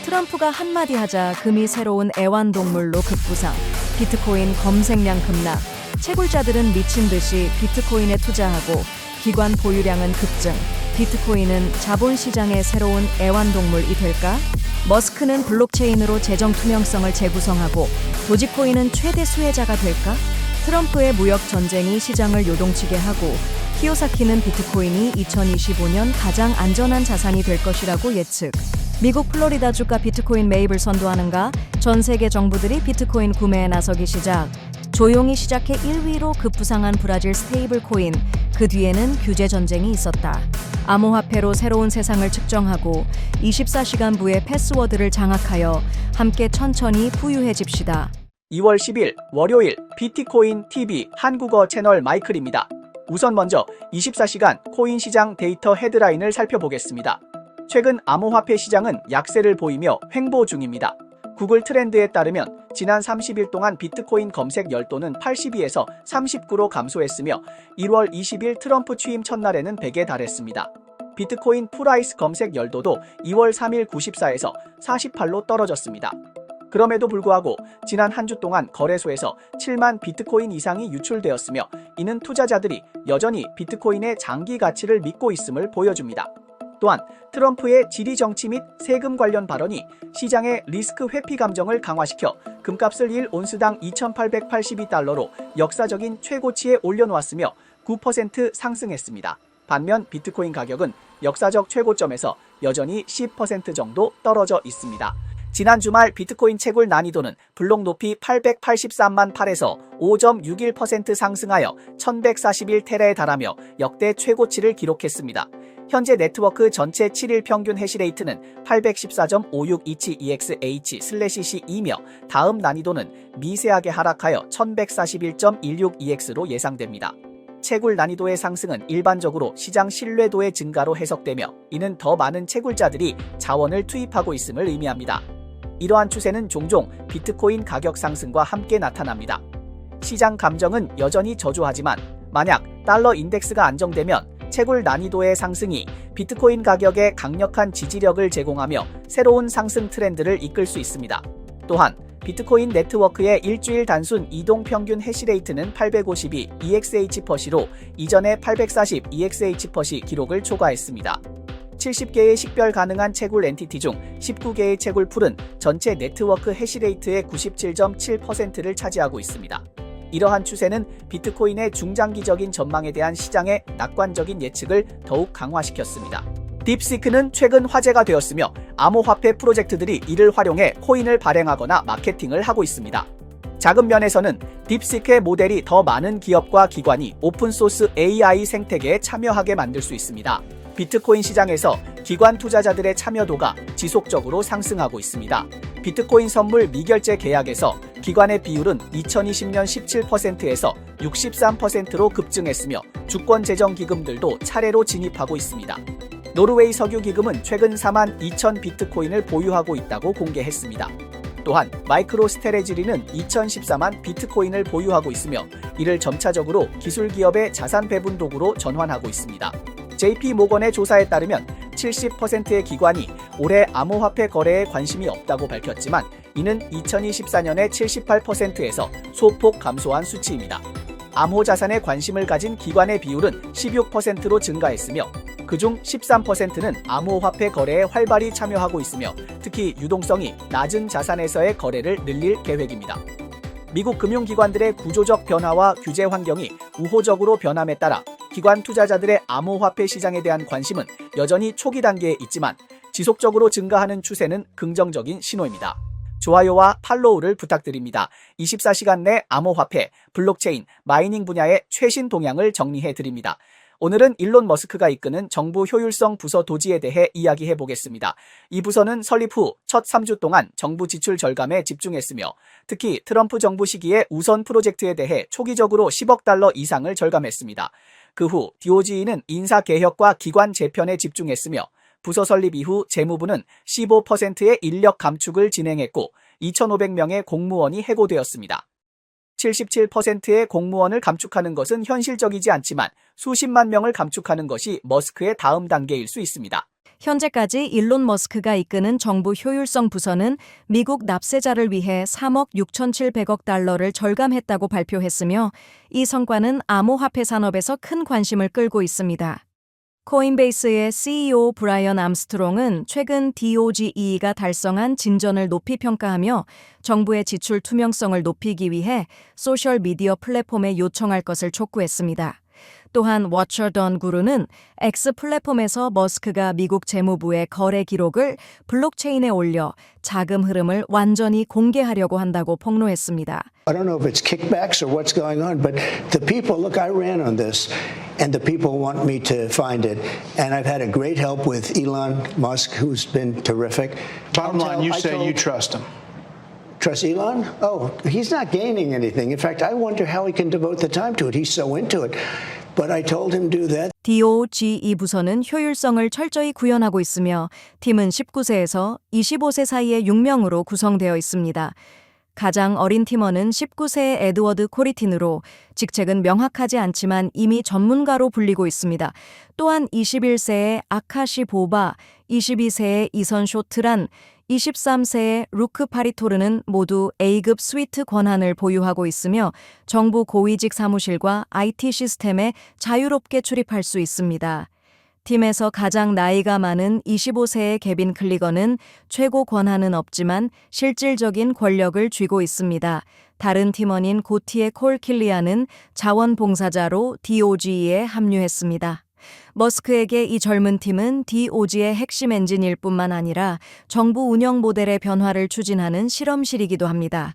트럼프가 한마디 하자 금이 새로운 애완동물로 급부상, 비트코인 검색량 급락, 채굴자들은 미친 듯이 비트코인에 투자하고 기관 보유량은 급증, 비트코인은 자본시장의 새로운 애완동물이 될까? 머스크는 블록체인으로 재정 투명성을 재구성하고 도지코인은 최대 수혜자가 될까? 트럼프의 무역 전쟁이 시장을 요동치게 하고 키오사키는 비트코인이 2025년 가장 안전한 자산이 될 것이라고 예측. 미국 플로리다 주가 비트코인 매입을 선도하는가? 전 세계 정부들이 비트코인 구매에 나서기 시작. 조용히 시작해 1위로 급부상한 브라질 스테이블 코인, 그 뒤에는 규제 전쟁이 있었다. 암호화폐로 새로운 세상을 측정하고 24시간부의 패스워드를 장악하여 함께 천천히 부유해집시다. 2월 10일 월요일 비트코인 TV 한국어 채널 마이클입니다. 우선 먼저 24시간 코인 시장 데이터 헤드라인을 살펴보겠습니다. 최근 암호화폐 시장은 약세를 보이며 횡보 중입니다. 구글 트렌드에 따르면 지난 30일 동안 비트코인 검색 열도는 82에서 39로 감소했으며 1월 20일 트럼프 취임 첫날에는 100에 달했습니다. 비트코인 프라이스 검색 열도도 2월 3일 94에서 48로 떨어졌습니다. 그럼에도 불구하고 지난 한 주 동안 거래소에서 7만 비트코인 이상이 유출되었으며 이는 투자자들이 여전히 비트코인의 장기 가치를 믿고 있음을 보여줍니다. 또한 트럼프의 지리 정치 및 세금 관련 발언이 시장의 리스크 회피 감정을 강화시켜 금값을 1온스당 2,882달러로 역사적인 최고치에 올려놓았으며 9% 상승했습니다. 반면 비트코인 가격은 역사적 최고점에서 여전히 10% 정도 떨어져 있습니다. 지난 주말 비트코인 채굴 난이도는 블록 높이 883만 8에서 5.61% 상승하여 1141테라에 달하며 역대 최고치를 기록했습니다. 현재 네트워크 전체 7일 평균 해시레이트는 814.5627EXH/C2며 다음 난이도는 미세하게 하락하여 1141.162X로 예상됩니다. 채굴 난이도의 상승은 일반적으로 시장 신뢰도의 증가로 해석되며 이는 더 많은 채굴자들이 자원을 투입하고 있음을 의미합니다. 이러한 추세는 종종 비트코인 가격 상승과 함께 나타납니다. 시장 감정은 여전히 저조하지만 만약 달러 인덱스가 안정되면 채굴 난이도의 상승이 비트코인 가격에 강력한 지지력을 제공하며 새로운 상승 트렌드를 이끌 수 있습니다. 또한 비트코인 네트워크의 일주일 단순 이동 평균 해시레이트는 852 EXH/S로 이전의 840 EXH/S 기록을 초과했습니다. 70개의 식별 가능한 채굴 엔티티 중 19개의 채굴 풀은 전체 네트워크 해시레이트의 97.7%를 차지하고 있습니다. 이러한 추세는 비트코인의 중장기적인 전망에 대한 시장의 낙관적인 예측을 더욱 강화시켰습니다. 딥시크는 최근 화제가 되었으며 암호화폐 프로젝트들이 이를 활용해 코인을 발행하거나 마케팅을 하고 있습니다. 작은 면에서는 딥시크의 모델이 더 많은 기업과 기관이 오픈소스 AI 생태계에 참여하게 만들 수 있습니다. 비트코인 시장에서 기관 투자자들의 참여도가 지속적으로 상승하고 있습니다. 비트코인 선물 미결제 계약에서 기관의 비율은 2020년 17%에서 63%로 급증했으며 주권 재정 기금들도 차례로 진입하고 있습니다. 노르웨이 석유 기금은 최근 4만 2천 비트코인을 보유하고 있다고 공개했습니다. 또한 마이크로 스트래지리는 2014만 비트코인을 보유하고 있으며 이를 점차적으로 기술 기업의 자산 배분 도구로 전환하고 있습니다. JP 모건의 조사에 따르면 70%의 기관이 올해 암호화폐 거래에 관심이 없다고 밝혔지만 이는 2024년의 78%에서 소폭 감소한 수치입니다. 암호 자산에 관심을 가진 기관의 비율은 16%로 증가했으며 그중 13%는 암호화폐 거래에 활발히 참여하고 있으며 특히 유동성이 낮은 자산에서의 거래를 늘릴 계획입니다. 미국 금융기관들의 구조적 변화와 규제 환경이 우호적으로 변함에 따라 기관 투자자들의 암호화폐 시장에 대한 관심은 여전히 초기 단계에 있지만 지속적으로 증가하는 추세는 긍정적인 신호입니다. 좋아요와 팔로우를 부탁드립니다. 24시간 내 암호화폐, 블록체인, 마이닝 분야의 최신 동향을 정리해드립니다. 오늘은 일론 머스크가 이끄는 정부 효율성 부서 도지에 대해 이야기해 보겠습니다. 이 부서는 설립 후 첫 3주 동안 정부 지출 절감에 집중했으며 특히 트럼프 정부 시기에 우선 프로젝트에 대해 초기적으로 10억 달러 이상을 절감했습니다. 그 후 DOG는 인사 개혁과 기관 재편에 집중했으며 부서 설립 이후 재무부는 15%의 인력 감축을 진행했고 2,500명의 공무원이 해고되었습니다. 77%의 공무원을 감축하는 것은 현실적이지 않지만 수십만 명을 감축하는 것이 머스크의 다음 단계일 수 있습니다. 현재까지 일론 머스크가 이끄는 정부 효율성 부서는 미국 납세자를 위해 3억 6,700억 달러를 절감했다고 발표했으며 이 성과는 암호화폐 산업에서 큰 관심을 끌고 있습니다. 코인베이스의 CEO 브라이언 암스트롱은 최근 DOGE가 달성한 진전을 높이 평가하며 정부의 지출 투명성을 높이기 위해 소셜미디어 플랫폼에 요청할 것을 촉구했습니다. 또한 워처던 구루는 X 플랫폼에서 머스크가 미국 재무부의 거래 기록을 블록체인에 올려 자금 흐름을 완전히 공개하려고 한다고 폭로했습니다. I don't know if it's kickbacks or what's going on, but the people, look, I ran on this, and the people want me to find it. And I've had a great help with Elon Musk, who's been terrific. Bottom line, you say you trust him. Trust Elon? Oh, he's not gaining anything. In fact, I wonder how he can devote the time to it. He's so into it. But I told him to do that. DOGE 부서는 효율성을 철저히 구현하고 있으며 팀은 19세에서 25세 사이의 6명으로 구성되어 있습니다. 가장 어린 팀원은 19세의 에드워드 코리틴으로 직책은 명확하지 않지만 이미 전문가로 불리고 있습니다. 또한 21세의 아카시 보바, 22세의 이선 쇼트란, 23세의 루크 파리토르는 모두 A급 스위트 권한을 보유하고 있으며 정부 고위직 사무실과 IT 시스템에 자유롭게 출입할 수 있습니다. 팀에서 가장 나이가 많은 25세의 개빈 클리거는 최고 권한은 없지만 실질적인 권력을 쥐고 있습니다. 다른 팀원인 고티의 콜 킬리안은 자원봉사자로 DOGE에 합류했습니다. 머스크에게 이 젊은 팀은 DOG의 핵심 엔진일 뿐만 아니라 정부 운영 모델의 변화를 추진하는 실험실이기도 합니다.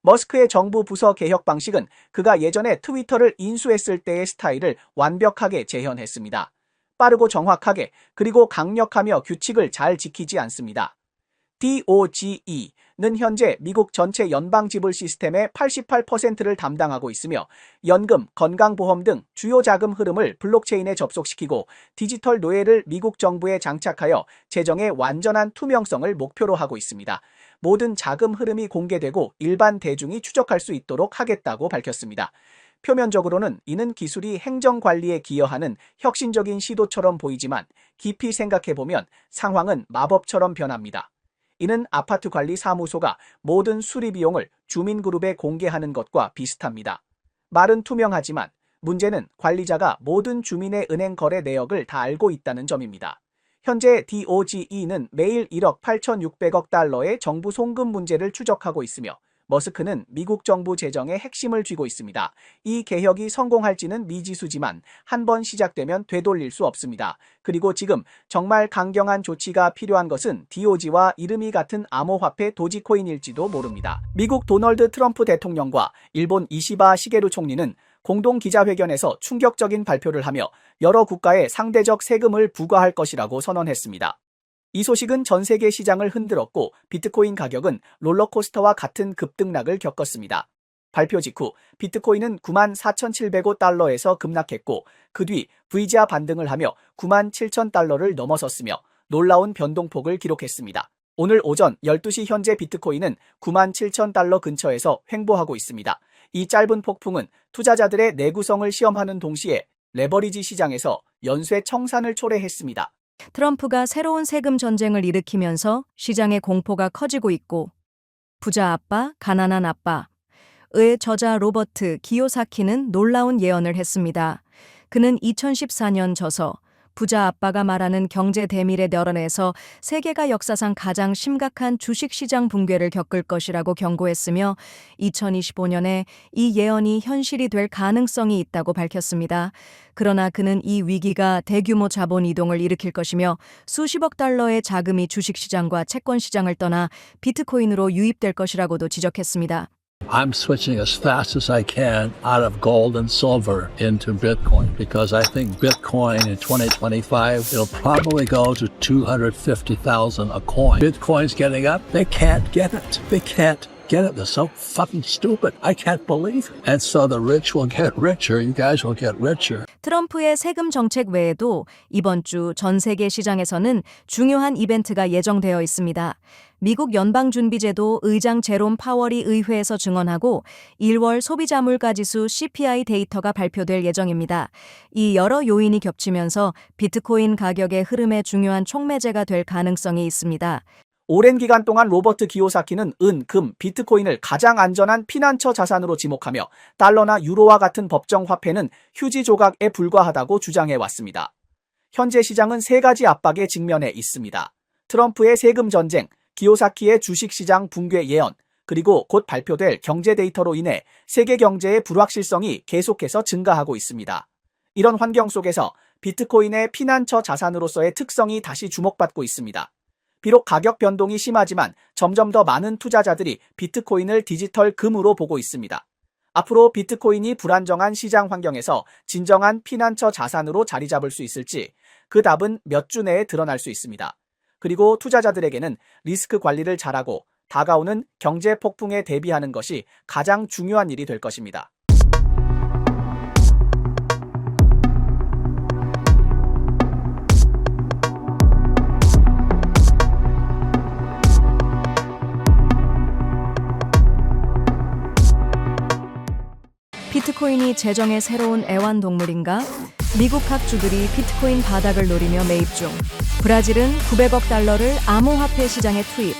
머스크의 정부 부서 개혁 방식은 그가 예전에 트위터를 인수했을 때의 스타일을 완벽하게 재현했습니다. 빠르고 정확하게 그리고 강력하며 규칙을 잘 지키지 않습니다. DOGE는 현재 미국 전체 연방지불 시스템의 88%를 담당하고 있으며 연금, 건강보험 등 주요 자금 흐름을 블록체인에 접속시키고 디지털 노예를 미국 정부에 장착하여 재정의 완전한 투명성을 목표로 하고 있습니다. 모든 자금 흐름이 공개되고 일반 대중이 추적할 수 있도록 하겠다고 밝혔습니다. 표면적으로는 이는 기술이 행정관리에 기여하는 혁신적인 시도처럼 보이지만 깊이 생각해보면 상황은 마법처럼 변합니다. 이는 아파트 관리 사무소가 모든 수리 비용을 주민그룹에 공개하는 것과 비슷합니다. 말은 투명하지만 문제는 관리자가 모든 주민의 은행 거래 내역을 다 알고 있다는 점입니다. 현재 DOGE는 매일 1억 8,600억 달러의 정부 송금 문제를 추적하고 있으며 머스크는 미국 정부 재정의 핵심을 쥐고 있습니다. 이 개혁이 성공할지는 미지수지만 한 번 시작되면 되돌릴 수 없습니다. 그리고 지금 정말 강경한 조치가 필요한 것은 DOG와 이름이 같은 암호화폐 도지코인일지도 모릅니다. 미국 도널드 트럼프 대통령과 일본 이시바 시게루 총리는 공동 기자회견에서 충격적인 발표를 하며 여러 국가에 상대적 세금을 부과할 것이라고 선언했습니다. 이 소식은 전 세계 시장을 흔들었고 비트코인 가격은 롤러코스터와 같은 급등락을 겪었습니다. 발표 직후 비트코인은 94,705달러에서 급락했고 그 뒤 V자 반등을 하며 97,000달러를 넘어섰으며 놀라운 변동폭을 기록했습니다. 오늘 오전 12시 현재 비트코인은 97,000달러 근처에서 횡보하고 있습니다. 이 짧은 폭풍은 투자자들의 내구성을 시험하는 동시에 레버리지 시장에서 연쇄 청산을 초래했습니다. 트럼프가 새로운 세금 전쟁을 일으키면서 시장의 공포가 커지고 있고 부자 아빠, 가난한 아빠의 저자 로버트 기요사키는 놀라운 예언을 했습니다. 그는 2014년 저서 부자 아빠가 말하는 경제 대미래 널어내서 세계가 역사상 가장 심각한 주식시장 붕괴를 겪을 것이라고 경고했으며 2025년에 이 예언이 현실이 될 가능성이 있다고 밝혔습니다. 그러나 그는 이 위기가 대규모 자본 이동을 일으킬 것이며 수십억 달러의 자금이 주식시장과 채권시장을 떠나 비트코인으로 유입될 것이라고도 지적했습니다. I'm switching as fast as I can out of gold and silver into Bitcoin because I think Bitcoin in 2025, it'll probably go to 250,000 a coin. Bitcoin's getting up. They can't get it. They can't get it. They're so fucking stupid. I can't believe it. And so the rich will get richer. You guys will get richer. 트럼프의 세금 정책 외에도 이번 주 전 세계 시장에서는 중요한 이벤트가 예정되어 있습니다. 미국 연방준비제도 의장 제롬 파월이 의회에서 증언하고 1월 소비자 물가지수 CPI 데이터가 발표될 예정입니다. 이 여러 요인이 겹치면서 비트코인 가격의 흐름에 중요한 촉매제가 될 가능성이 있습니다. 오랜 기간 동안 로버트 기요사키는 은, 금, 비트코인을 가장 안전한 피난처 자산으로 지목하며 달러나 유로와 같은 법정 화폐는 휴지 조각에 불과하다고 주장해 왔습니다. 현재 시장은 세 가지 압박에 직면해 있습니다. 트럼프의 세금 전쟁, 기요사키의 주식시장 붕괴 예언, 그리고 곧 발표될 경제 데이터로 인해 세계 경제의 불확실성이 계속해서 증가하고 있습니다. 이런 환경 속에서 비트코인의 피난처 자산으로서의 특성이 다시 주목받고 있습니다. 비록 가격 변동이 심하지만 점점 더 많은 투자자들이 비트코인을 디지털 금으로 보고 있습니다. 앞으로 비트코인이 불안정한 시장 환경에서 진정한 피난처 자산으로 자리 잡을 수 있을지 그 답은 몇 주 내에 드러날 수 있습니다. 그리고 투자자들에게는 리스크 관리를 잘하고 다가오는 경제 폭풍에 대비하는 것이 가장 중요한 일이 될 것입니다. 비트코인이 재정의 새로운 애완동물인가? 미국 각 주들이 비트코인 바닥을 노리며 매입 중. 브라질은 900억 달러를 암호화폐 시장에 투입.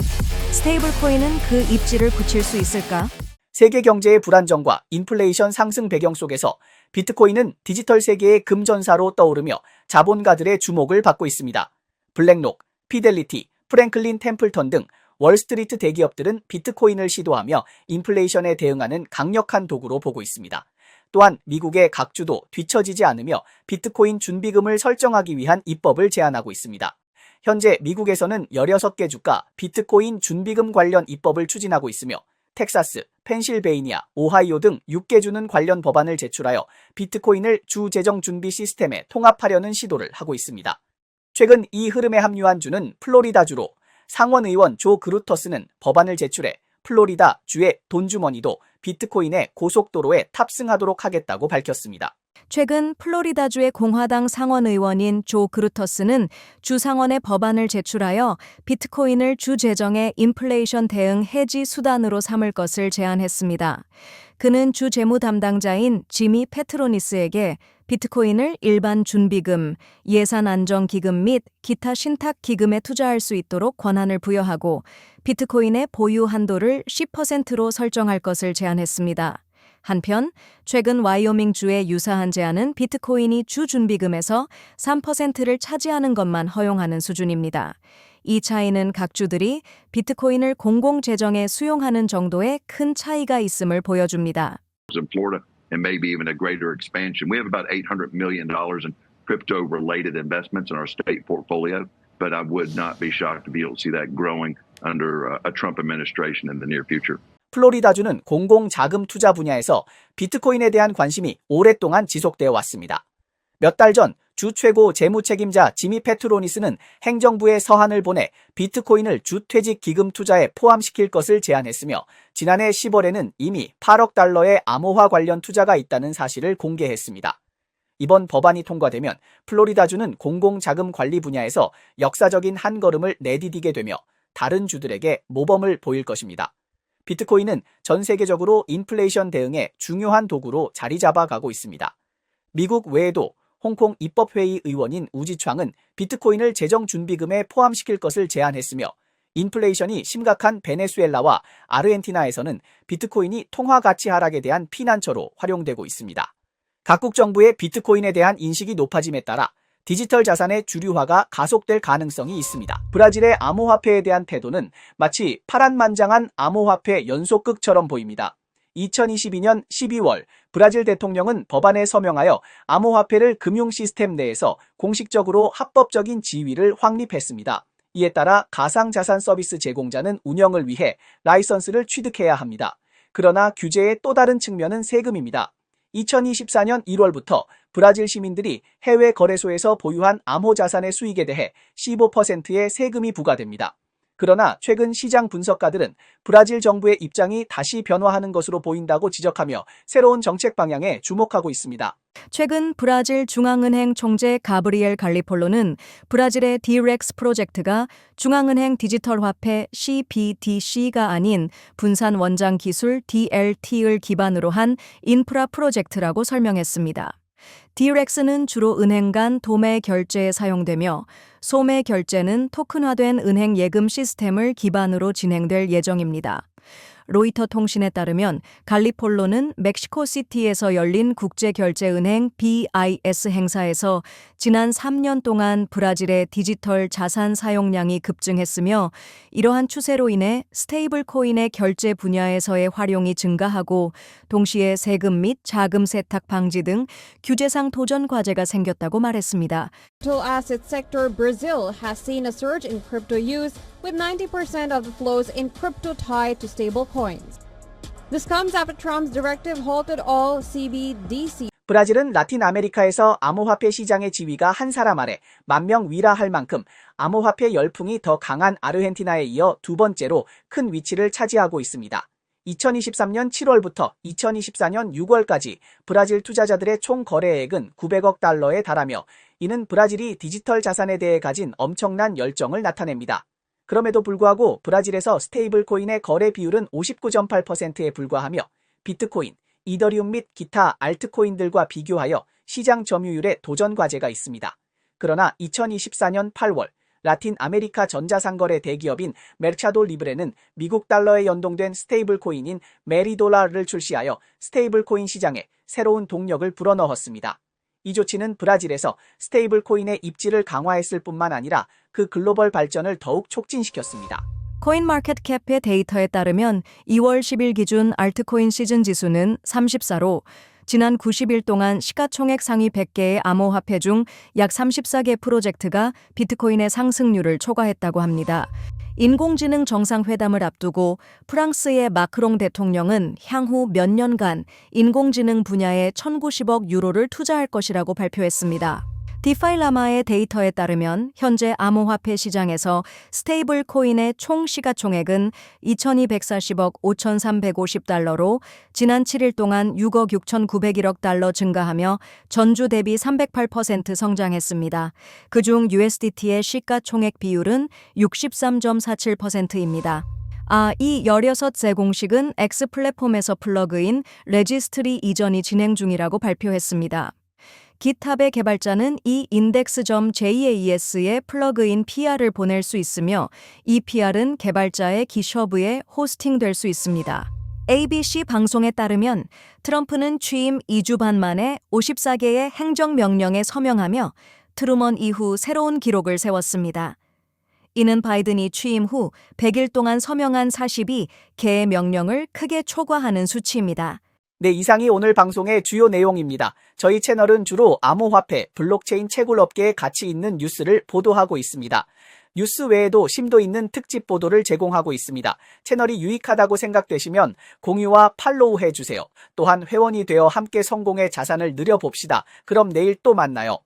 스테이블 코인은 그 입지를 굳힐 수 있을까? 세계 경제의 불안정과 인플레이션 상승 배경 속에서 비트코인은 디지털 세계의 금전사로 떠오르며 자본가들의 주목을 받고 있습니다. 블랙록, 피델리티, 프랭클린 템플턴 등 월스트리트 대기업들은 비트코인을 시도하며 인플레이션에 대응하는 강력한 도구로 보고 있습니다. 또한 미국의 각 주도 뒤처지지 않으며 비트코인 준비금을 설정하기 위한 입법을 제안하고 있습니다. 현재 미국에서는 16개 주가 비트코인 준비금 관련 입법을 추진하고 있으며 텍사스, 펜실베이니아, 오하이오 등 6개 주는 관련 법안을 제출하여 비트코인을 주 재정 준비 시스템에 통합하려는 시도를 하고 있습니다. 최근 이 흐름에 합류한 주는 플로리다주로 상원의원 조 그루터스는 법안을 제출해 플로리다 주의 돈주머니도 비트코인의 고속도로에 탑승하도록 하겠다고 밝혔습니다. 최근 플로리다주의 공화당 상원의원인 조 그루터스는 주 상원에 법안을 제출하여 비트코인을 주 재정의 인플레이션 대응 해지 수단으로 삼을 것을 제안했습니다. 그는 주 재무 담당자인 지미 페트로니스에게 비트코인을 일반 준비금, 예산안정기금 및 기타 신탁기금에 투자할 수 있도록 권한을 부여하고 비트코인의 보유 한도를 10%로 설정할 것을 제안했습니다. 한편 최근 와이오밍주의 유사한 제안은 비트코인이 주 준비금에서 3%를 차지하는 것만 허용하는 수준입니다. 이 차이는 각 주들이 비트코인을 공공재정에 수용하는 정도의 큰 차이가 있음을 보여줍니다. In Florida and maybe even a greater expansion. We have about $800 million in crypto-related investments in our state portfolio, but I would not be shocked to be able to see that growing under a Trump administration in the near future. 플로리다주는 공공자금 투자 분야에서 비트코인에 대한 관심이 오랫동안 지속되어 왔습니다. 몇 달 전 주 최고 재무책임자 지미 페트로니스는 행정부에 서한을 보내 비트코인을 주퇴직 기금 투자에 포함시킬 것을 제안했으며 지난해 10월에는 이미 8억 달러의 암호화 관련 투자가 있다는 사실을 공개했습니다. 이번 법안이 통과되면 플로리다주는 공공자금 관리 분야에서 역사적인 한 걸음을 내디디게 되며 다른 주들에게 모범을 보일 것입니다. 비트코인은 전 세계적으로 인플레이션 대응의 중요한 도구로 자리 잡아가고 있습니다. 미국 외에도 홍콩 입법회의 의원인 우지창은 비트코인을 재정준비금에 포함시킬 것을 제안했으며 인플레이션이 심각한 베네수엘라와 아르헨티나에서는 비트코인이 통화가치 하락에 대한 피난처로 활용되고 있습니다. 각국 정부의 비트코인에 대한 인식이 높아짐에 따라 디지털 자산의 주류화가 가속될 가능성이 있습니다. 브라질의 암호화폐에 대한 태도는 마치 파란만장한 암호화폐 연속극처럼 보입니다. 2022년 12월 브라질 대통령은 법안에 서명하여 암호화폐를 금융 시스템 내에서 공식적으로 합법적인 지위를 확립했습니다. 이에 따라 가상자산 서비스 제공자는 운영을 위해 라이선스를 취득해야 합니다. 그러나 규제의 또 다른 측면은 세금입니다. 2024년 1월부터 브라질 시민들이 해외 거래소에서 보유한 암호자산의 수익에 대해 15%의 세금이 부과됩니다. 그러나 최근 시장 분석가들은 브라질 정부의 입장이 다시 변화하는 것으로 보인다고 지적하며 새로운 정책 방향에 주목하고 있습니다. 최근 브라질 중앙은행 총재 가브리엘 갈리폴로는 브라질의 디렉스 프로젝트가 중앙은행 디지털 화폐 CBDC가 아닌 분산 원장 기술 DLT를 기반으로 한 인프라 프로젝트라고 설명했습니다. 디렉스는 주로 은행 간 도매 결제에 사용되며 소매 결제는 토큰화된 은행 예금 시스템을 기반으로 진행될 예정입니다. 로이터 통신에 따르면 갈리폴로는 멕시코시티에서 열린 국제결제은행 BIS 행사에서 지난 3년 동안 브라질의 디지털 자산 사용량이 급증했으며 이러한 추세로 인해 스테이블 코인의 결제 분야에서의 활용이 증가하고 동시에 세금 및 자금 세탁 방지 등 규제상 도전 과제가 생겼다고 말했습니다. Digital asset sector Brazil has seen a surge in crypto use with 90% of the flows in crypto tied to stable coins. This comes after Trump's directive halted all CBDC. 브라질은 라틴 아메리카에서 암호화폐 시장의 지위가 한 사람 아래 10,000명 위라 할 만큼 암호화폐 열풍이 더 강한 아르헨티나에 이어 두 번째로 큰 위치를 차지하고 있습니다. 2023년 7월부터 2024년 6월까지 브라질 투자자들의 총 거래액은 900억 달러에 달하며 이는 브라질이 디지털 자산에 대해 가진 엄청난 열정을 나타냅니다. 그럼에도 불구하고 브라질에서 스테이블 코인의 거래 비율은 59.8%에 불과하며 비트코인, 이더리움 및 기타 알트코인들과 비교하여 시장 점유율에 도전 과제가 있습니다. 그러나 2024년 8월 라틴 아메리카 전자상거래 대기업인 메르카도 리브레는 미국 달러에 연동된 스테이블 코인인 메리돌라를 출시하여 스테이블 코인 시장에 새로운 동력을 불어넣었습니다. 이 조치는 브라질에서 스테이블 코인의 입지를 강화했을 뿐만 아니라 그 글로벌 발전을 더욱 촉진시켰습니다. 코인마켓캡의 데이터에 따르면 2월 10일 기준 알트코인 시즌 지수는 34로 지난 90일 동안 시가총액 상위 100개의 암호화폐 중 약 34개 프로젝트가 비트코인의 상승률을 초과했다고 합니다. 인공지능 정상회담을 앞두고 프랑스의 마크롱 대통령은 향후 몇 년간 인공지능 분야에 1,090억 유로를 투자할 것이라고 발표했습니다. 디파일라마의 데이터에 따르면 현재 암호화폐 시장에서 스테이블 코인의 총 시가총액은 2,240억 5,350달러로 지난 7일 동안 6억 6,901억 달러 증가하며 전주 대비 308% 성장했습니다. 그중 USDT의 시가총액 비율은 63.47%입니다. 이 16세 공식은 X 플랫폼에서 플러그인 레지스트리 이전이 진행 중이라고 발표했습니다. 깃합의 개발자는 이 index.jas에 플러그인 PR을 보낼 수 있으며 이 PR은 개발자의 기셔브에 호스팅될 수 있습니다. ABC 방송에 따르면 트럼프는 취임 2주 반 만에 54개의 행정명령에 서명하며 트루먼 이후 새로운 기록을 세웠습니다. 이는 바이든이 취임 후 100일 동안 서명한 42개의 명령을 크게 초과하는 수치입니다. 네, 이상이 오늘 방송의 주요 내용입니다. 저희 채널은 주로 암호화폐, 블록체인 채굴업계에 가치 있는 뉴스를 보도하고 있습니다. 뉴스 외에도 심도 있는 특집 보도를 제공하고 있습니다. 채널이 유익하다고 생각되시면 공유와 팔로우 해주세요. 또한 회원이 되어 함께 성공의 자산을 늘려봅시다. 그럼 내일 또 만나요.